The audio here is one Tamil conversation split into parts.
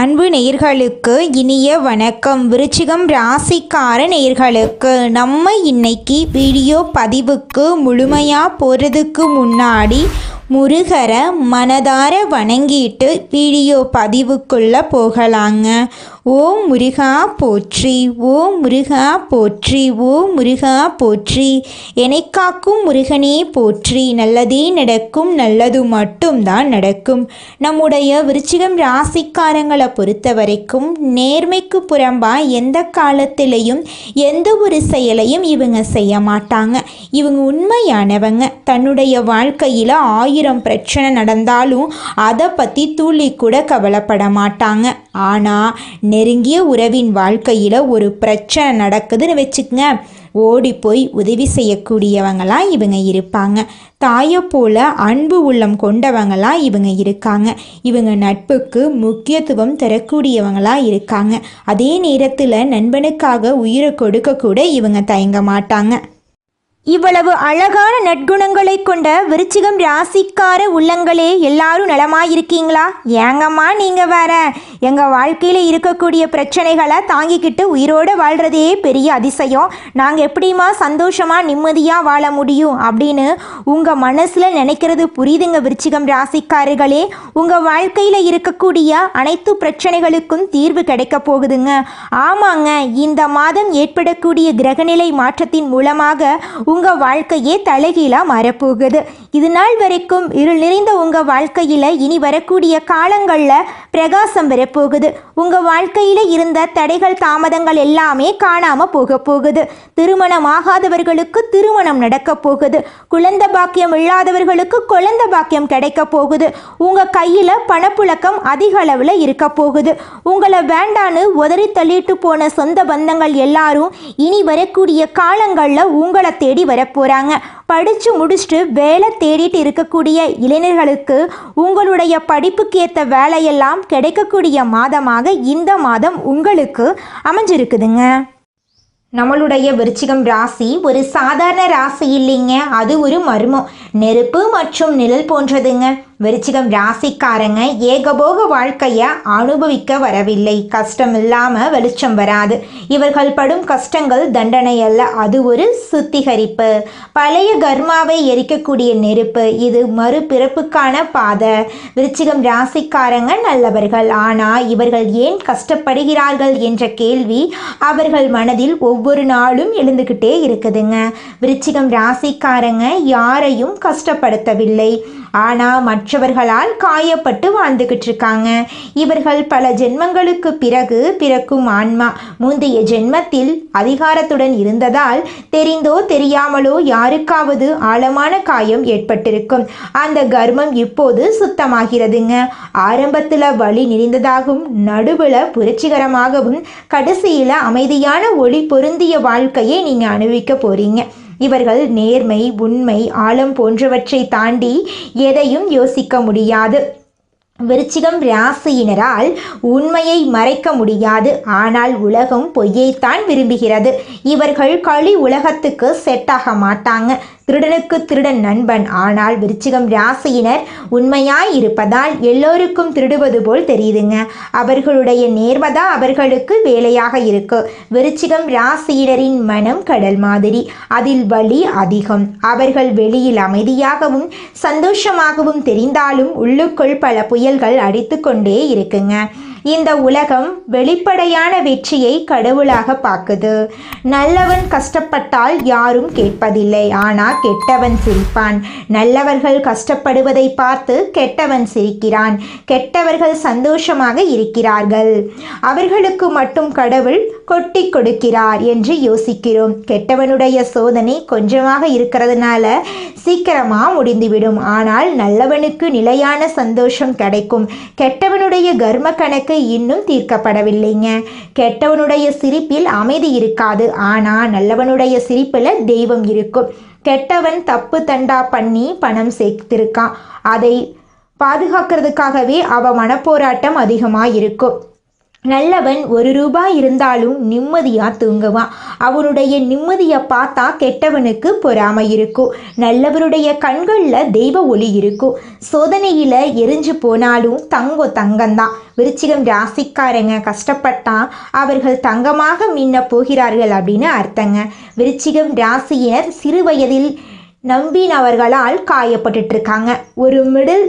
அன்பு நேயர்களுக்கு இனிய வணக்கம். விருச்சிகம் ராசிக்கார நேயர்களுக்கு நம்ம இன்னைக்கு வீடியோ பதிவுக்கு முழுமையாக போகிறதுக்கு முன்னாடி முருகரை மனதார வணங்கிட்டு வீடியோ பதிவுக்குள்ளே போகலாங்க. ஓம் முருகா போற்றி, ஓம் முருகா போற்றி, ஓம் முருகா போற்றி, எனைக்காக்கும் முருகனே போற்றி. நல்லதே நடக்கும், நல்லது மட்டும்தான் நடக்கும். நம்முடைய விருச்சிகம் ராசிக்காரங்களை பொறுத்த வரைக்கும் நேர்மைக்கு புறம்பா எந்த காலத்திலையும் எந்த ஒரு செயலையும் இவங்க செய்ய மாட்டாங்க. இவங்க உண்மையானவங்க. தன்னுடைய வாழ்க்கையில் 1000 பிரச்சனை நடந்தாலும் அதை பற்றி துளி கூட கவலைப்பட மாட்டாங்க. ஆனால் நெருங்கிய உறவின் வாழ்க்கையில் ஒரு பிரச்சனை நடக்குதுன்னு வச்சுக்கங்க, ஓடி போய் உதவி செய்யக்கூடியவங்களாம் இவங்க இருப்பாங்க. தாயை போல அன்பு உள்ளம் கொண்டவங்களாம் இவங்க இருக்காங்க. இவங்க நட்புக்கு முக்கியத்துவம் தரக்கூடியவங்களாக இருக்காங்க. அதே நேரத்தில் நண்பனுக்காக உயிரை கொடுக்க கூட இவங்க தயங்க மாட்டாங்க. இவ்வளவு அழகான நற்குணங்களை கொண்ட விருச்சிகம் ராசிக்கார உள்ளங்களே, எல்லாரும் நலமாயிருக்கீங்களா? ஏங்கம்மா நீங்கள் வேற, எங்கள் வாழ்க்கையில் இருக்கக்கூடிய பிரச்சனைகளை தாங்கிக்கிட்டு உயிரோடு வாழ்கிறதே பெரிய அதிசயம். நாங்கள் எப்படிமா சந்தோஷமாக நிம்மதியாக வாழ முடியும் அப்படின்னு உங்கள் மனசில் நினைக்கிறது புரியுதுங்க விருச்சிகம் ராசிக்காரர்களே. உங்கள் வாழ்க்கையில் இருக்கக்கூடிய அனைத்து பிரச்சனைகளுக்கும் தீர்வு கிடைக்க போகுதுங்க. ஆமாங்க, இந்த மாதம் ஏற்படக்கூடிய கிரகநிலை மாற்றத்தின் மூலமாக உங்கள் வாழ்க்கையே தலைகீழாக மாறப்போகுது. இது நாள் வரைக்கும் இருள் நிறைந்த உங்கள் வாழ்க்கையில் இனி வரக்கூடிய காலங்களில் பிரகாசம் வரப்போகுது. உங்கள் வாழ்க்கையில் இருந்த தடைகள் தாமதங்கள் எல்லாமே காணாமல் போக போகுது. திருமணம் ஆகாதவர்களுக்கு திருமணம் நடக்க போகுது. குழந்தை பாக்கியம் இல்லாதவர்களுக்கு குழந்தை பாக்கியம் கிடைக்க போகுது. உங்கள் கையில் பணப்புழக்கம் அதிக அளவில் இருக்க போகுது. உங்களை வேண்டான்னு உதறி தள்ளிட்டு போன சொந்த பந்தங்கள் எல்லாரும் இனி வரக்கூடிய காலங்களில் உங்களை தேடி வரப்போகிறாங்க. படித்து முடிச்சுட்டு வேலை தேடிட்டு இருக்கக்கூடிய இளைஞர்களுக்கு உங்களுடைய படிப்புக்கு ஏற்ற வேலையெல்லாம் கிடைக்கக்கூடிய மாதமாக இந்த மாதம் உங்களுக்கு அமைஞ்சிருக்குதுங்க. நம்மளுடைய விருச்சிகம் ராசி ஒரு சாதாரண ராசி இல்லைங்க, அது ஒரு மர்மம். நெருப்பு மற்றும் நிழல் போன்றதுங்க. விருச்சிகம் ராசிக்காரங்க ஏகபோக வாழ்க்கையை அனுபவிக்க வரவில்லை. கஷ்டம் இல்லாமல் வெளிச்சம் வராது. இவர்கள் படும் கஷ்டங்கள் தண்டனை அல்ல, அது ஒரு சுத்திகரிப்பு. பழைய கர்மாவை எரிக்கக்கூடிய நெருப்பு. இது மறுபிறப்புக்கான பாதை. விருச்சிகம் ராசிக்காரங்க நல்லவர்கள். ஆனால் இவர்கள் ஏன் கஷ்டப்படுகிறார்கள் என்ற கேள்வி அவர்கள் மனதில் ஒவ்வொரு நாளும் எழுந்துக்கிட்டே இருக்குதுங்க. விருச்சிகம் ராசிக்காரங்க யாரையும் கஷ்டப்படுத்தவில்லை, ஆனால் மற்றவர்களால் காயப்பட்டு வாழ்ந்துக்கிட்டு இருக்காங்க. இவர்கள் பல ஜென்மங்களுக்கு பிறகு பிறக்கும் ஆன்மா. முந்தைய ஜென்மத்தில் அதிகாரத்துடன் இருந்ததால் தெரிந்தோ தெரியாமலோ யாருக்காவது ஆழமான காயம் ஏற்பட்டிருக்கும். அந்த கர்மம் இப்போது சுத்தமாகிறதுங்க. ஆரம்பத்தில் வலி நிறைந்ததாகவும் நடுவில் புரட்சிகரமாகவும் கடைசியில் அமைதியான ஒளி பொருந்திய வாழ்க்கையை நீங்கள் அனுபவிக்க போறீங்க. இவர்கள் நேர்மை, உண்மை, ஆழம் போன்றவற்றை தாண்டி எதையும் யோசிக்க முடியாது. விருச்சிகம் ராசியினரால் உண்மையை மறைக்க முடியாது. ஆனால் உலகம் பொய்யைத்தான் விரும்புகிறது. இவர்கள் களி உலகத்துக்கு செட் ஆக மாட்டாங்க. திருடனுக்கு திருடன் நண்பன். ஆனால் விருச்சிகம் ராசியினர் உண்மையாய் இருப்பதால் எல்லோருக்கும் திருடுவது போல் தெரியுதுங்க. அவர்களுடைய நேர்மதா அவர்களுக்கு வேலையாக இருக்கு. விருச்சிகம் ராசியினரின் மனம் கடல் மாதிரி, அதில் வலி அதிகம். அவர்கள் வெளியில் அமைதியாகவும் சந்தோஷமாகவும் தெரிந்தாலும் உள்ளுக்குள் பல புயல்கள் அடித்து கொண்டே இருக்குங்க. இந்த உலகம் வெளிப்படையான வெற்றியை கடவுளாக பார்க்குது. நல்லவன் கஷ்டப்பட்டால் யாரும் கேட்பதில்லை, ஆனால் கெட்டவன் சிரிப்பான். நல்லவர்கள் கஷ்டப்படுவதை பார்த்து கெட்டவன் சிரிக்கிறான். கெட்டவர்கள் சந்தோஷமாக இருக்கிறார்கள், அவர்களுக்கு மட்டும் கடவுள் கொட்டி கொடுக்கிறார் என்று யோசிக்கிறோம். கெட்டவனுடைய சோதனை கொஞ்சமாக இருக்கிறதுனால சீக்கிரமாக முடிந்துவிடும். ஆனால் நல்லவனுக்கு நிலையான சந்தோஷம் கிடைக்கும். கெட்டவனுடைய கர்ம கணக்கு இன்னும் தீர்க்கப்படவில்லைங்க. கெட்டவனுடைய சிரிப்பில் அமைதி இருக்காது, ஆனால் நல்லவனுடைய சிரிப்பில் தெய்வம் இருக்கும். கெட்டவன் தப்பு தண்டா பண்ணி பணம் சேர்த்திருக்கான். அதை பாதுகாக்கிறதுக்காகவே அவ மனப்போராட்டம் அதிகமாக இருக்கும். நல்லவன் 1 ரூபாய் இருந்தாலும் நிம்மதியாக தூங்குவான். அவனுடைய நிம்மதியை பார்த்தா கெட்டவனுக்கு பொறாமை இருக்கும். நல்லவருடைய கண்களில் தெய்வ ஒளி இருக்கும். சோதனையில் எரிஞ்சு போனாலும் தங்கம்தான். விருச்சிகம் ராசிக்காரங்க கஷ்டப்பட்டா அவர்கள் தங்கமாக மின்ன போகிறார்கள் அப்படின்னு அர்த்தங்க. விருச்சிகம் ராசியினர் சிறு வயதில் நம்பினவர்களால் காயப்பட்டுட்டு இருக்காங்க. ஒரு மிடில்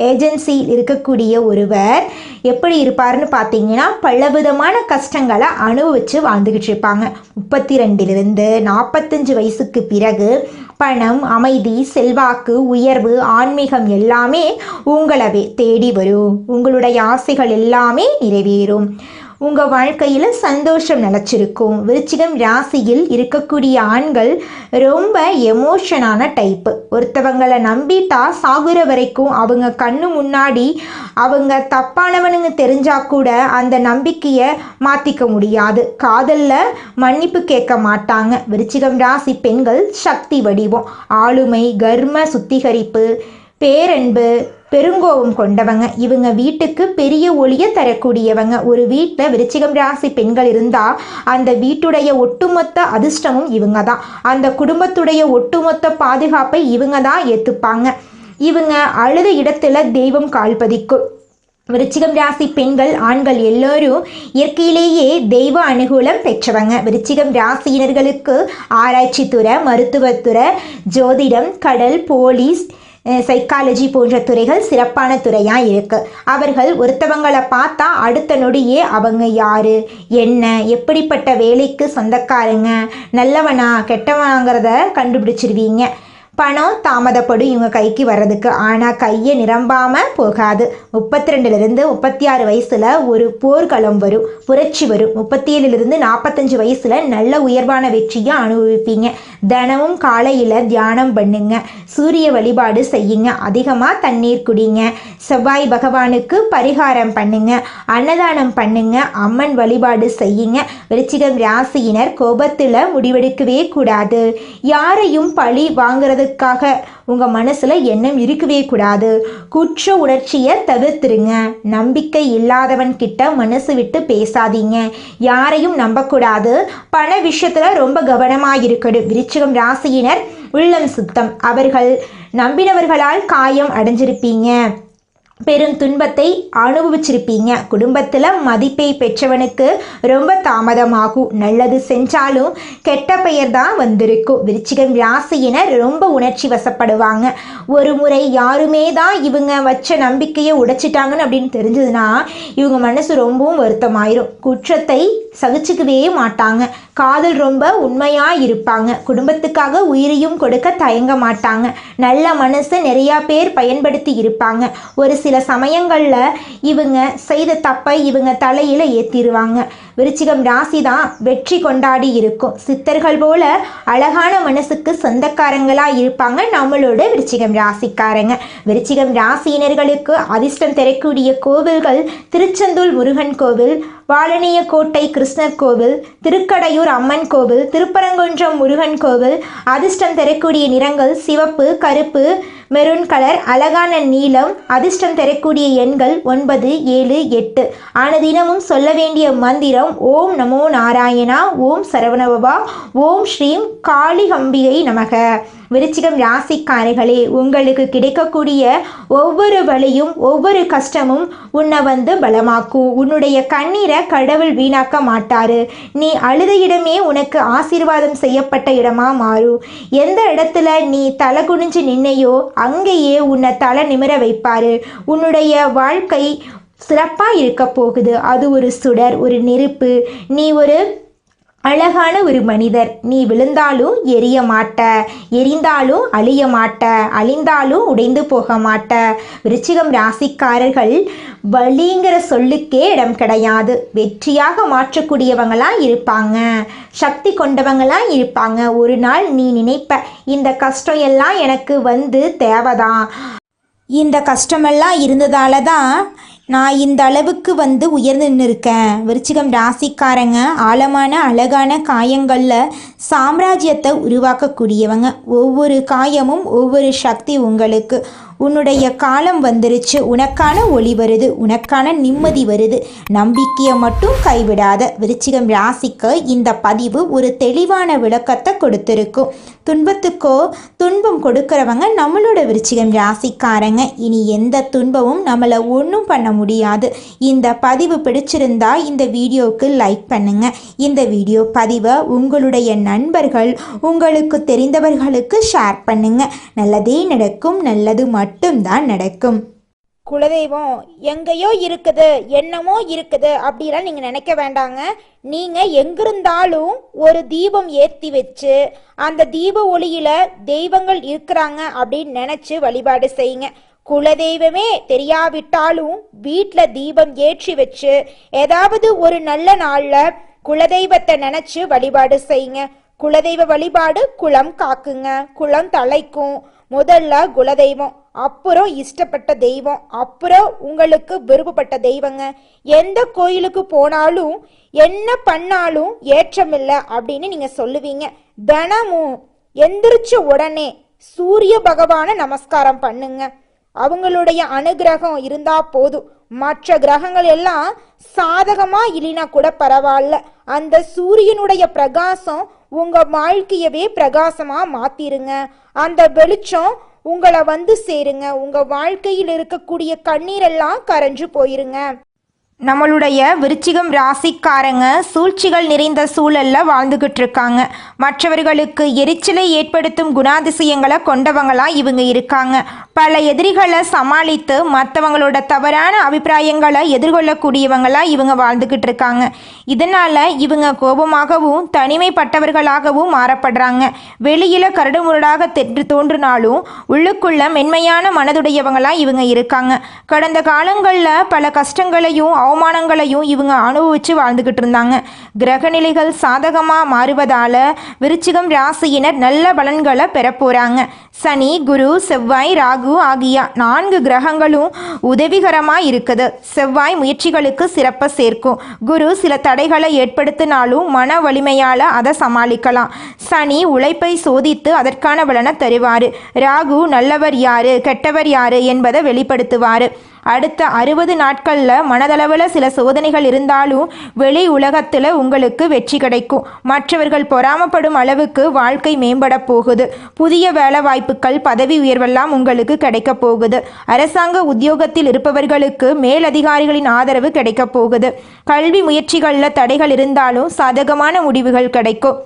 ஏஜென்சியில் இருக்கக்கூடிய ஒருவர் எப்படி இருப்பார்னு பார்த்தீங்கன்னா பலவிதமான கஷ்டங்களை அனுபவித்து வாழ்ந்துக்கிட்டு இருப்பாங்க. 32லிருந்து 45 வயசுக்கு பிறகு பணம், அமைதி, செல்வாக்கு, உயர்வு, ஆன்மீகம் எல்லாமே உங்களவே தேடி வரும். உங்களுடைய ஆசைகள் எல்லாமே நிறைவேறும். உங்கள் வாழ்க்கையில் சந்தோஷம் நிலச்சிருக்கும். விருச்சிகம் ராசியில் இருக்கக்கூடிய ஆண்கள் ரொம்ப எமோஷனான டைப்பு. ஒருத்தவங்களை நம்பிட்டா சாகுற வரைக்கும் அவங்க கண்ணு முன்னாடி அவங்க தப்பானவனுங்க தெரிஞ்சா கூட அந்த நம்பிக்கையை மாற்றிக்க முடியாது. காதலில் மன்னிப்பு கேட்க மாட்டாங்க. விருச்சிகம் ராசி பெண்கள் சக்தி வடிவம், ஆளுமை, கர்ம சுத்திகரிப்பு, பேரன்பு, பெருங்கோபம் கொண்டவங்க. இவங்க வீட்டுக்கு பெரிய ஒளியை தரக்கூடியவங்க. ஒரு வீட்டில் விருச்சிகம் ராசி பெண்கள் இருந்தால் அந்த வீட்டுடைய ஒட்டுமொத்த அதிர்ஷ்டமும் இவங்க தான். அந்த குடும்பத்துடைய ஒட்டுமொத்த பாதுகாப்பை இவங்க தான் ஏற்றுப்பாங்க. இவங்க அழுத இடத்துல தெய்வம் கால்பதிக்கும். விருச்சிகம் ராசி பெண்கள், ஆண்கள் எல்லோரும் இயற்கையிலேயே தெய்வ அனுகூலம் பெற்றவங்க. விருச்சிகம் ராசியினர்களுக்கு ஆராய்ச்சித்துறை, மருத்துவத்துறை, ஜோதிடம், கடல், போலீஸ், சைக்காலஜி போன்ற துறைகள் சிறப்பான துறையாக இருக்குது. அவர்கள் ஒருத்தவங்களை பார்த்தா அடுத்த நொடியே அவங்க யார், என்ன, எப்படிப்பட்ட வேலைக்கு சொந்தக்காரங்க, நல்லவனா கெட்டவனாங்கிறத கண்டுபிடிச்சிருவீங்க. பணம் தாமதப்படும் இவங்க கைக்கு வர்றதுக்கு, ஆனால் கையை நிரம்பாமல் போகாது. 32லிருந்து 36 வயசில் ஒரு போர்க்களம் வரும், புரட்சி வரும். 37லிருந்து 45 வயசில் நல்ல உயர்வான வெற்றியை அனுபவிப்பீங்க. தினமும் காலையில் தியானம் பண்ணுங்க, சூரிய வழிபாடு செய்யுங்க, அதிகமாக தண்ணீர் குடிங்க, செவ்வாய் பகவானுக்கு பரிகாரம் பண்ணுங்க, அன்னதானம் பண்ணுங்க, அம்மன் வழிபாடு செய்யுங்க. விருச்சிகம் ராசியினர் கோபத்தில் முடிவெடுக்கவே கூடாது. யாரையும் பழி வாங்குறது உங்க மனசுல எண்ணம் இருக்கவே கூடாது. குற்ற உணர்ச்சியை தவிர்த்துருங்க. நம்பிக்கை இல்லாதவன் கிட்ட மனசு விட்டு பேசாதீங்க. யாரையும் நம்பக்கூடாது. பண விஷயத்துல ரொம்ப கவனமா இருக்கணும். விருச்சிகம் ராசியினர் உள்ளம் சுத்தம். அவர்கள் நம்பினவர்களால் காயம் அடைஞ்சிருப்பீங்க, பெரும் துன்பத்தை அனுபவிச்சிருப்பீங்க. குடும்பத்தில் மதிப்பை பெற்றவனுக்கு ரொம்ப தாமதமாகும். நல்லது செஞ்சாலும் கெட்ட பெயர் தான் வந்திருக்கும். விருச்சிகம் ராசியினர் ரொம்ப உணர்ச்சி வசப்படுவாங்க. ஒரு முறை யாருமே தான் இவங்க வச்ச நம்பிக்கையை உடைச்சிட்டாங்கன்னு அப்படின்னு தெரிஞ்சதுன்னா இவங்க மனசு ரொம்பவும் வருத்தமாயிரும். குற்றத்தை சகிச்சுக்கவே மாட்டாங்க. காதல் ரொம்ப உண்மையாக இருப்பாங்க. குடும்பத்துக்காக உயிரையும் கொடுக்க தயங்க மாட்டாங்க. நல்ல மனசை நிறையா பேர் பயன்படுத்தி இருப்பாங்க. ஒரு சில சமயங்களில் இவங்க செய்த தப்பை இவங்க தலையில் ஏற்றிடுவாங்க. விருச்சிகம் ராசி தான் வெற்றி கொண்டாடி இருக்கும். சித்தர்கள் போல அழகான மனசுக்கு சொந்தக்காரங்களாக இருப்பாங்க நம்மளோட விருச்சிகம் ராசிக்காரங்க. விருச்சிகம் ராசியினர்களுக்கு அதிர்ஷ்டம் தரக்கூடிய கோவில்கள் திருச்செந்தூர் முருகன் கோவில், வாழனியக்கோட்டை கிருஷ்ணர் கோவில், திருக்கடையூர் அம்மன் கோவில், திருப்பரங்குன்றம் முருகன் கோவில். அதிர்ஷ்டம் தரக்கூடிய நிறங்கள் சிவப்பு, கருப்பு, மெரூன் கலர், அழகான நீலம். அதிர்ஷ்டம் தரக்கூடிய எண்கள் 9, 7, 8. ஆனதினமும் சொல்ல வேண்டிய மந்திரம் ஓம் நமோ நாராயணா, ஓம் சரவணபவா, ஓம் ஸ்ரீம் காளிகம்பிகை நமக. விருச்சிகம் ராசிக்காரர்களே, உங்களுக்கு கிடைக்கக்கூடிய ஒவ்வொரு வழியும் ஒவ்வொரு கஷ்டமும் உன்னை பலமாக்கும். உன்னுடைய கண்ணீரை கடவுள் வீணாக்க மாட்டாரு. நீ அழுத இடமே உனக்கு ஆசீர்வாதம் செய்யப்பட்ட இடமா மாறும். எந்த இடத்துல நீ தலை குனிஞ்சு நின்னையோ அங்கேயே உன்னை தலை நிமிர வைப்பாரு. உன்னுடைய வாழ்க்கை சிறப்பாக இருக்க போகுது. அது ஒரு சுடர், ஒரு நெருப்பு. நீ ஒரு அழகான ஒரு மனிதர். நீ விழுந்தாலும் எரிய மாட்ட, எரிந்தாலும் அழிய மாட்ட, அழிந்தாலும் உடைந்து போக மாட்ட. விருச்சிகம் ராசிக்காரர்கள் வலிங்கிற சொல்லுக்கே இடம் கிடையாது. வெற்றியாக மாற்றக்கூடியவங்களாம் இருப்பாங்க, சக்தி கொண்டவங்களாம் இருப்பாங்க. ஒரு நாள் நீ நினைப்ப, இந்த கஷ்டம் எல்லாம் எனக்கு தேவைதான், இந்த கஷ்டமெல்லாம் இருந்ததால தான் நான் இந்த அளவுக்கு உயர்ந்து நின்றுருக்கேன். விருச்சிகம் ராசிக்காரங்க ஆழமான அழகான காயங்களில் சாம்ராஜ்யத்தை உருவாக்கக்கூடியவங்க. ஒவ்வொரு காயமும் ஒவ்வொரு சக்தி உங்களுக்கு. உன்னுடைய காலம் வந்துருச்சு, உனக்கான ஒளி வருது, உனக்கான நிம்மதி வருது. நம்பிக்கையை மட்டும் கைவிடாத. விருச்சிகம் ராசிக்கு இந்த பதிவு ஒரு தெளிவான விளக்கத்தை கொடுத்துருக்கும். துன்பத்துக்கோ துன்பம் கொடுக்கிறவங்க நம்மளோட விருச்சிகம் ராசிக்காரங்க. இனி எந்த துன்பமும் நம்மளை ஒன்றும் பண்ண முடியாது. இந்த பதிவு பிடிச்சிருந்தா இந்த வீடியோவுக்கு லைக் பண்ணுங்க. இந்த வீடியோ பதிவை உங்களுடைய நண்பர்கள், உங்களுக்கு தெரிந்தவர்களுக்கு ஷேர் பண்ணுங்க. நல்லதே நடக்கும், நல்லது மட்டும்தான் நடக்கும். குலதெய்வம் எங்கேயோ இருக்குது, என்னமோ இருக்குது அப்படிலாம் நீங்கள் நினைக்க வேண்டாங்க. நீங்கள் எங்கிருந்தாலும் ஒரு தீபம் ஏற்றி வச்சு அந்த தீப ஒளியில தெய்வங்கள் இருக்கிறாங்க அப்படின்னு நினச்சி வழிபாடு செய்யுங்க. குலதெய்வமே தெரியாவிட்டாலும் வீட்டில் தீபம் ஏற்றி வச்சு ஏதாவது ஒரு நல்ல நாளில் குலதெய்வத்தை நினச்சி வழிபாடு செய்யுங்க. குலதெய்வ வழிபாடு குலம் காக்குங்க, குலம் தலைக்கும். முதல்ல குலதெய்வம், அப்புறம் இஷ்டப்பட்ட தெய்வம், அப்புறம் உங்களுக்கு விருப்பப்பட்ட தெய்வங்க. எந்த கோயிலுக்கு போனாலும் என்ன பண்ணாலும் ஏற்றமில்லை அப்படின்னு நீங்க சொல்லுவீங்க. தினமும் எந்திரிச்ச உடனே சூரிய பகவானை நமஸ்காரம் பண்ணுங்க. அவங்களுடைய அனுகிரகம் இருந்தா போதும். மற்ற கிரகங்கள் எல்லாம் சாதகமா இல்லைனா கூட பரவாயில்ல, அந்த சூரியனுடைய பிரகாசம் உங்க வாழ்க்கையவே பிரகாசமா மாத்திருங்க. அந்த வெளிச்சம் உங்களை வந்து சேருங்க. உங்க வாழ்க்கையில் இருக்கக்கூடிய கண்ணீரெல்லாம் கரைஞ்சு போயிருங்க. நம்மளுடைய விருச்சிகம் ராசிக்காரங்க சூழ்ச்சிகள் நிறைந்த சூழலில் வாழ்ந்துக்கிட்டு இருக்காங்க. மற்றவர்களுக்கு எரிச்சலை ஏற்படுத்தும் குணாதிசயங்களை கொண்டவங்களா இவங்க இருக்காங்க. பல எதிரிகளை சமாளித்து மற்றவங்களோட தவறான அபிப்பிராயங்களை எதிர்கொள்ளக்கூடியவங்களா இவங்க வாழ்ந்துக்கிட்டு இருக்காங்க. இதனால் இவங்க கோபமாகவும் தனிமைப்பட்டவர்களாகவும் மாறப்படுறாங்க. வெளியில் கரடுமுரடாக தோன்றினாலும் உள்ளுக்குள்ள மென்மையான மனதுடையவங்களா இவங்க இருக்காங்க. கடந்த காலங்களில் பல கஷ்டங்களையும் அவமானங்களையும் இவங்க அனுபவித்து வாழ்ந்துக்கிட்டு இருந்தாங்க. கிரகநிலைகள் சாதகமாக மாறுவதால் விருச்சிகம் ராசியினர் நல்ல பலன்களை பெற போகிறாங்க. சனி, குரு, செவ்வாய், ராகு ஆகிய 4 கிரகங்களும் உதவிகரமாக இருக்குது. செவ்வாய் முயற்சிகளுக்கு சிறப்பை சேர்க்கும். குரு சில தடைகளை ஏற்படுத்தினாலும் மன வலிமையால் அதை சமாளிக்கலாம். சனி உழைப்பை சோதித்து அதற்கான பலனை தருவார். ராகு நல்லவர் யாரு கெட்டவர் யாரு என்பதை வெளிப்படுத்துவார். அடுத்த 60 நாட்களில் மனதளவில் சில சோதனைகள் இருந்தாலும் வெளி உலகத்தில் உங்களுக்கு வெற்றி கிடைக்கும். மற்றவர்கள் பொறாமப்படும் அளவுக்கு வாழ்க்கை மேம்பட போகுது. புதிய வேலை வாய்ப்புகள், பதவி உயர்வெல்லாம் உங்களுக்கு கிடைக்க போகுது. அரசாங்க உத்தியோகத்தில் இருப்பவர்களுக்கு மேலதிகாரிகளின் ஆதரவு கிடைக்க போகுது. கல்வி முயற்சிகளில் தடைகள் இருந்தாலும் சாதகமான முடிவுகள் கிடைக்கும்.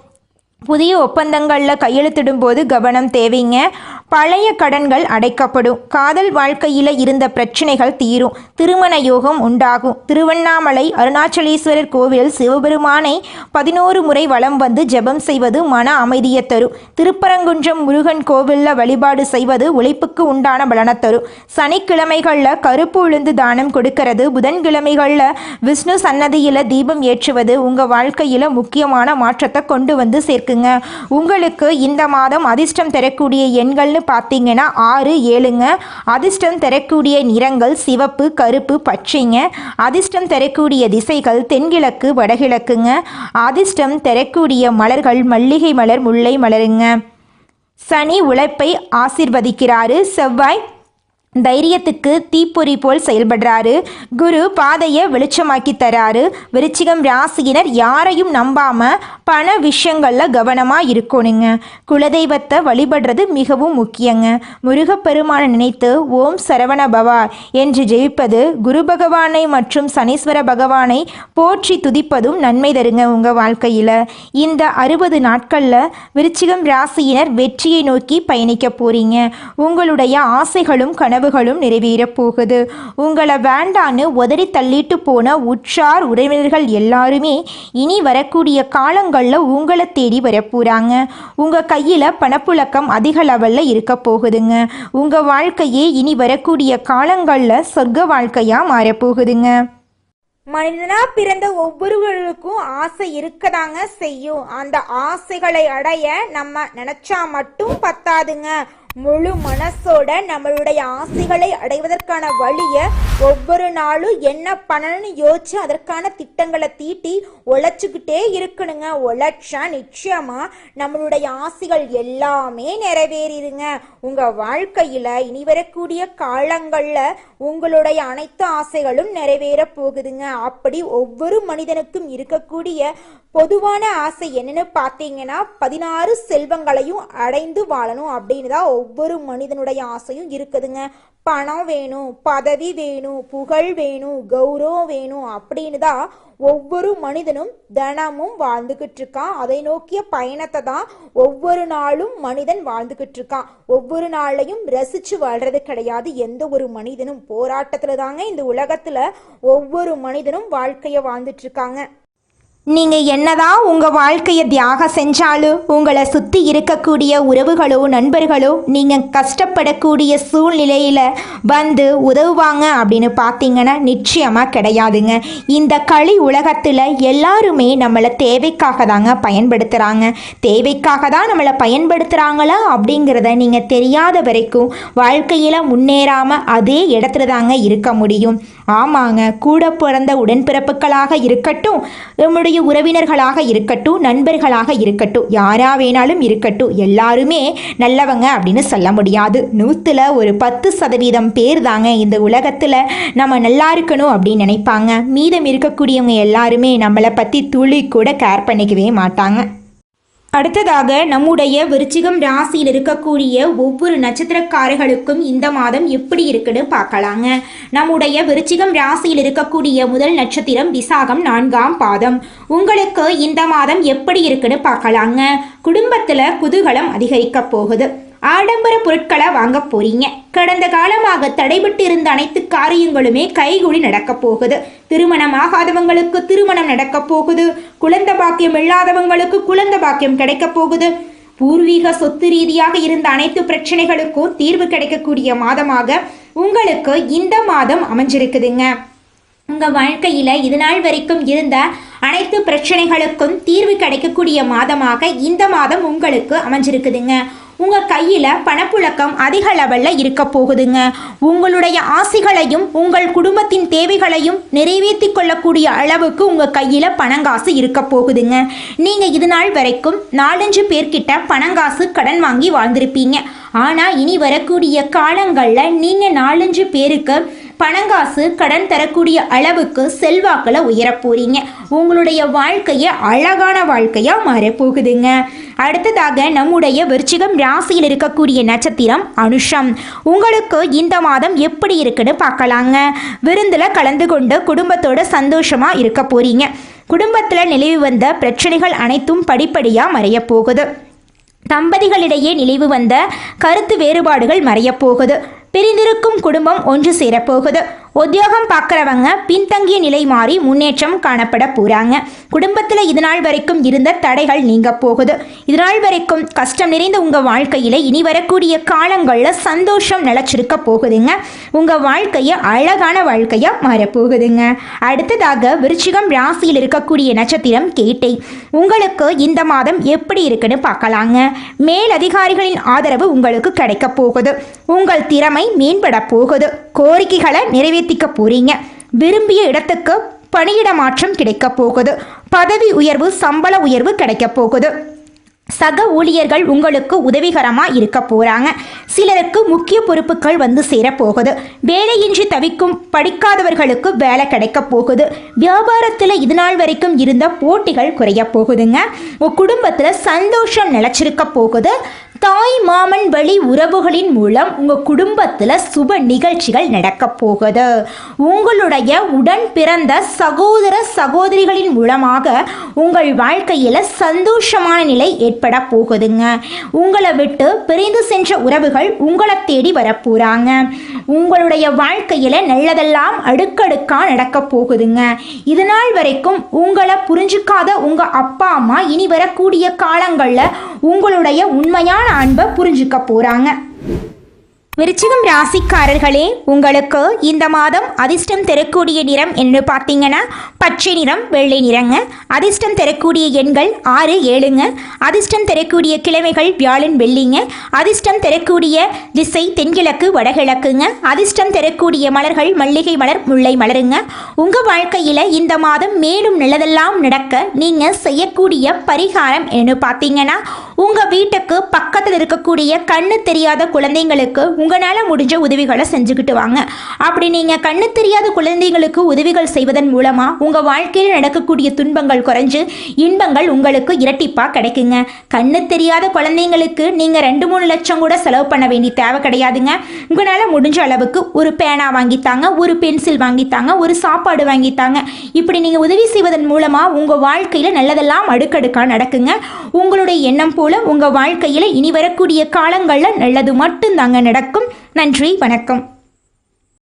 புதிய ஒப்பந்தங்களில் கையெழுத்திடும் போது கவனம் தேவைங்க. பழைய கடன்கள் அடைக்கப்படும். காதல் வாழ்க்கையில் இருந்த பிரச்சனைகள் தீரும். திருமண யோகம் உண்டாகும். திருவண்ணாமலை அருணாச்சலேஸ்வரர் கோவிலில் சிவபெருமானை 11 முறை வலம் வந்து ஜெபம் செய்வது மன அமைதியை தரும். திருப்பரங்குன்றம் முருகன் கோவிலில் வழிபாடு செய்வது உழைப்புக்கு உண்டான பலனை தரும். சனிக்கிழமைகளில் கருப்பு உளுந்து தானம் கொடுக்கிறது, புதன்கிழமைகளில் விஷ்ணு சன்னதியில் தீபம் ஏற்றுவது உங்கள் வாழ்க்கையில் முக்கியமான மாற்றத்தை கொண்டு வந்து சேர்க்குங்க. உங்களுக்கு இந்த மாதம் அதிர்ஷ்டம் தரக்கூடிய எண்கள்னு பார்த்தீங்கன்னா 6, 7ங்க. அதிர்ஷ்டம் தரக்கூடிய நிறங்கள் சிவப்பு, கருப்பு, பச்சைங்க. அதிர்ஷ்டம் தரக்கூடிய திசைகள் தென்கிழக்கு, வடகிழக்குங்க. அதிர்ஷ்டம் தரக்கூடிய மலர்கள் மல்லிகை மலர், முல்லை மலருங்க. சனி உழைப்பை ஆசீர்வதிக்கிறாரு. செவ்வாய் தைரியத்துக்கு தீப்பொறி போல் செயல்படுறாரு. குரு பாதையை வெளிச்சமாக்கி தராரு. விருச்சிகம் ராசியினர் யாரையும் நம்பாம பண விஷயங்களில் கவனமாக இருக்கணுங்க. குலதெய்வத்தை வழிபடுறது மிகவும் முக்கியங்க. முருகப்பெருமானை நினைத்து ஓம் சரவண பவா என்று ஜெயிப்பது, குரு பகவானை மற்றும் சனீஸ்வர பகவானை போற்றி துதிப்பதும் நன்மை தருங்க உங்கள் வாழ்க்கையில். இந்த 60 நாட்களில் விருச்சிகம் ராசியினர் வெற்றியை நோக்கி பயணிக்க போறீங்க. உங்களுடைய ஆசைகளும் கனவுகளும் நிறைவேறப் போகுது. உங்களை வேண்டான்னு உதறி தள்ளிட்டு போன உற்றார் உறவினர்கள் எல்லாருமே இனி வரக்கூடிய காலங்களில் உங்களை தேடி வரப்போறாங்க. உங்க கையில பணப்புழக்கம் அதிக லெவல்ல இருக்க போகுதுங்க. உங்க வாழ்க்கையே இனி வரக்கூடிய காலங்களில் சொர்க்க வாழ்க்கையா மாறப்போகுதுங்க. மனிதனா பிறந்த ஒவ்வொருவருக்கும் ஆசை இருக்கதாங்க செய்யும். அந்த ஆசைகளை அடைய நம்ம நினைச்சா மட்டும் பத்தாதுங்க. முழு மனசோட நம்மளுடைய ஆசைகளை அடைவதற்கான வழியை ஒவ்வொரு நாளும் என்ன பண்ணணும்னு யோசிச்சு அதற்கான திட்டங்களை தீட்டி உழைச்சிக்கிட்டே இருக்கணுங்க. உழைச்சா நிச்சயமா நம்மளுடைய ஆசைகள் எல்லாமே நிறைவேறிடுங்க. உங்க வாழ்க்கையில இனி வரக்கூடிய காலங்கள்ல உங்களுடைய அனைத்து ஆசைகளும் நிறைவேற போகுதுங்க. அப்படி ஒவ்வொரு மனிதனுக்கும் இருக்கக்கூடிய பொதுவான ஆசை என்னன்னு பார்த்தீங்கன்னா 16 செல்வங்களையும் அடைந்து வாழணும் அப்படின்னு தான் ஒவ்வொரு மனிதனுடைய ஆசையும் இருக்குதுங்க. பணம் வேணும், பதவி வேணும், புகழ் வேணும், கௌரவம் வேணும் அப்படின்னு தான் ஒவ்வொரு மனிதனும் தினமும் வாழ்ந்துகிட்டு இருக்கான். அதை நோக்கிய பயணத்தை தான் ஒவ்வொரு நாளும் மனிதன் வாழ்ந்துகிட்டு இருக்கான். ஒவ்வொரு நாளையும் ரசிச்சு வாழ்றது கிடையாது. எந்த ஒரு மனிதனும் போராட்டத்துல தாங்க இந்த உலகத்துல ஒவ்வொரு மனிதனும் வாழ்க்கைய வாழ்ந்துட்டு இருக்காங்க. நீங்கள் என்னதான் உங்கள் வாழ்க்கையை தியாகம் செஞ்சாலும் உங்களை சுற்றி இருக்கக்கூடிய உறவுகளோ நண்பர்களோ நீங்கள் கஷ்டப்படக்கூடிய சூழ்நிலையில் வந்து உதவுவாங்க அப்படின்னு பார்த்தீங்கன்னா நிச்சயமாக கிடையாதுங்க. இந்த களி உலகத்தில் எல்லாருமே நம்மளை தேவைக்காக தாங்க பயன்படுத்துகிறாங்க. தேவைக்காக தான் நம்மளை பயன்படுத்துகிறாங்களா அப்படிங்கிறத நீங்கள் தெரியாத வரைக்கும் வாழ்க்கையில் முன்னேறாமல் அதே இடத்துல தாங்க இருக்க முடியும். ஆமாங்க, கூட பிறந்த உடன்பிறப்புகளாக இருக்கட்டும், நம்முடைய உறவினர்களாக இருக்கட்டும், நண்பர்களாக இருக்கட்டும், யாரா வேணாலும் இருக்கட்டும், எல்லாருமே நல்லவங்க அப்படின்னு சொல்ல முடியாது. 100ல் ஒரு 10% பேர் தாங்க இந்த உலகத்தில் நம்ம நல்லா இருக்கணும் அப்படின்னு நினைப்பாங்க. மீதம் இருக்கக்கூடியவங்க எல்லாருமே நம்மளை பற்றி துளி கூட கேர் பண்ணிக்கவே மாட்டாங்க. அடுத்ததாக நம்முடைய விருச்சிகம் ராசியில் இருக்கக்கூடிய ஒவ்வொரு நட்சத்திரக்காரர்களுக்கும் இந்த மாதம் எப்படி இருக்குன்னு பார்க்கலாங்க. நம்முடைய விருச்சிகம் ராசியில் இருக்கக்கூடிய முதல் நட்சத்திரம் விசாகம் 4ஆம் பாதம். உங்களுக்கு இந்த மாதம் எப்படி இருக்குன்னு பார்க்கலாங்க. குடும்பத்தில் குதூகலம் அதிகரிக்க போகுது. ஆடம்பர பொருட்களை வாங்க போறீங்க. கடந்த காலமாக தடைபட்டு இருந்த அனைத்து காரியங்களுமே கைகூடி நடக்க போகுது. திருமணம் ஆகாதவங்களுக்கு திருமணம் நடக்க போகுது. குழந்தை பாக்கியம் இல்லாதவங்களுக்கு குழந்தை பாக்கியம் கிடைக்க போகுது. பூர்வீக சொத்து ரீதியாக இருந்த அனைத்து பிரச்சனைகளுக்கும் தீர்வு கிடைக்கக்கூடிய மாதமாக உங்களுக்கு இந்த மாதம் அமைஞ்சிருக்குதுங்க. உங்கள் வாழ்க்கையில் இது நாள் வரைக்கும் இருந்த அனைத்து பிரச்சனைகளுக்கும் தீர்வு கிடைக்கக்கூடிய மாதமாக இந்த மாதம் உங்களுக்கு அமைஞ்சிருக்குதுங்க. உங்கள் கையில் பணப்புழக்கம் அதிக லெவலில் இருக்க போகுதுங்க. உங்களுடைய ஆசைகளையும் உங்கள் குடும்பத்தின் தேவைகளையும் நிறைவேற்றி கொள்ளக்கூடிய அளவுக்கு உங்கள் கையில் பணங்காசு இருக்க போகுதுங்க. நீங்கள் இது நாள் வரைக்கும் 4-5 பேர்கிட்ட பணங்காசு கடன் வாங்கி வாழ்ந்திருப்பீங்க. ஆனால் இனி வரக்கூடிய காலங்களில் நீங்கள் 4-5 பேருக்கு பணங்காசு கடன் தரக்கூடிய அளவுக்கு செல்வாக்கில் உயர போறீங்க. உங்களுடைய வாழ்க்கையை அழகான வாழ்க்கையாக மாறப்போகுதுங்க. அடுத்ததாக நம்முடைய விருச்சிகம் ராசியில் இருக்கக்கூடிய நட்சத்திரம் அனுஷம். உங்களுக்கு இந்த மாதம் எப்படி இருக்குன்னு பார்க்கலாங்க. விருந்தில் கலந்து கொண்டு குடும்பத்தோட சந்தோஷமாக இருக்க போறீங்க. குடும்பத்தில் நிலவி வந்த பிரச்சனைகள் அனைத்தும் படிப்படியாக மறைய போகுது. தம்பதிகளிடையே நிலவு வந்த கருத்து வேறுபாடுகள் மறையப் போகுது. பிரிந்திருக்கும் குடும்பம் ஒன்று சேரப்போகுது. உத்தியோகம் பார்க்குறவங்க பின்தங்கிய நிலை மாறி முன்னேற்றம் காணப்பட போகிறாங்க. குடும்பத்தில் இதுநாள் வரைக்கும் இருந்த தடைகள் நீங்க போகுது. இதுநாள் வரைக்கும் கஷ்டம் நிறைந்த உங்கள் வாழ்க்கையில் இனி வரக்கூடிய காலங்களில் சந்தோஷம் நிலச்சிருக்க போகுதுங்க. உங்கள் வாழ்க்கையை அழகான வாழ்க்கையாக மாறப்போகுதுங்க. அடுத்ததாக விருச்சிகம் ராசியில் இருக்கக்கூடிய நட்சத்திரம் கேட்டை. உங்களுக்கு இந்த மாதம் எப்படி இருக்குன்னு பார்க்கலாங்க. மேலதிகாரிகளின் ஆதரவு உங்களுக்கு கிடைக்க போகுது. உங்கள் திறமை மேம்பட போகுது. கோரிக்கைகளை நிறைவேற்றிக்க போறீங்க. விரும்பிய இடத்துக்கு பணியிட மாற்றம் கிடைக்க போகுது. பதவி உயர்வு, சம்பள உயர்வு கிடைக்க போகுது. சக ஊழியர்கள் உங்களுக்கு உதவிகரமாக இருக்க போகிறாங்க. சிலருக்கு முக்கிய பொறுப்புகள் வந்து சேரப்போகுது. வேலையின்றி தவிக்கும் படிக்காதவர்களுக்கு வேலை கிடைக்க போகுது. வியாபாரத்தில் இது நாள் வரைக்கும் இருந்த போட்டிகள் குறைய போகுதுங்க. உங்கள் குடும்பத்தில் சந்தோஷம் நிலச்சிருக்க போகுது. தாய் மாமன் வழி உறவுகளின் மூலம் உங்கள் குடும்பத்தில் சுப நிகழ்ச்சிகள் நடக்க போகுது. உங்களுடைய உடன் பிறந்த சகோதர சகோதரிகளின் மூலமாக உங்கள் வாழ்க்கையில் சந்தோஷமான நிலை ஏற்பட போகுதுங்க. உங்களை விட்டு பிரிந்து சென்ற உறவுகள் உங்களை தேடி வரப்போகிறாங்க. உங்களுடைய வாழ்க்கையில் நல்லதெல்லாம் அடுக்கடுக்காக நடக்க போகுதுங்க. இது நாள் வரைக்கும் உங்களை புரிஞ்சுக்காத உங்கள் அப்பா அம்மா இனி வரக்கூடிய காலங்களில் உங்களுடைய உண்மையான அன்பை புரிஞ்சுக்க போறாங்க. விருச்சிகம் ராசிக்காரர்களே, உங்களுக்கு இந்த மாதம் அதிர்ஷ்டம் தரக்கூடிய நிறம் என்று பார்த்தீங்கன்னா பச்சை நிறம், வெள்ளை நிறங்க. அதிர்ஷ்டம் தரக்கூடிய எண்கள் 6, 7ங்க. அதிர்ஷ்டம் தரக்கூடிய கிழமைகள் வியாழன், வெள்ளிங்க. அதிர்ஷ்டம் தரக்கூடிய திசை தென்கிழக்கு, வடகிழக்குங்க. அதிர்ஷ்டம் தரக்கூடிய மலர்கள் மல்லிகை மலர், முல்லை மலருங்க. உங்கள் வாழ்க்கையில் இந்த மாதம் மேலும் நல்லதெல்லாம் நடக்க நீங்கள் செய்யக்கூடிய பரிகாரம் என்று பார்த்தீங்கன்னா, உங்கள் வீட்டுக்கு பக்கத்தில் இருக்கக்கூடிய கண்ணு தெரியாத குழந்தைங்களுக்கு உங்களால் முடிஞ்ச உதவிகளை செஞ்சுக்கிட்டு வாங்க. அப்படி நீங்கள் கண்ணு தெரியாத குழந்தைங்களுக்கு உதவிகள் செய்வதன் மூலமாக உங்கள் வாழ்க்கையில் நடக்கக்கூடிய துன்பங்கள் குறைஞ்சு இன்பங்கள் உங்களுக்கு இரட்டிப்பாக கிடைக்குங்க. கண்ணு தெரியாத குழந்தைங்களுக்கு நீங்கள் 2-3 லட்சம் கூட செலவு பண்ண வேண்டிய தேவை கிடையாதுங்க. உங்களால் முடிஞ்ச அளவுக்கு ஒரு பேனா வாங்கித்தாங்க, ஒரு பென்சில் வாங்கித்தாங்க, ஒரு சாப்பாடு வாங்கித்தாங்க. இப்படி நீங்கள் உதவி செய்வதன் மூலமாக உங்கள் வாழ்க்கையில் நல்லதெல்லாம் அடுக்கடுக்காக நடக்குங்க. உங்களுடைய எண்ணம் போல உங்கள் வாழ்க்கையில் இனி வரக்கூடிய காலங்களில் நல்லது மட்டும்தாங்க நடக்கும். நன்றி, வணக்கம்.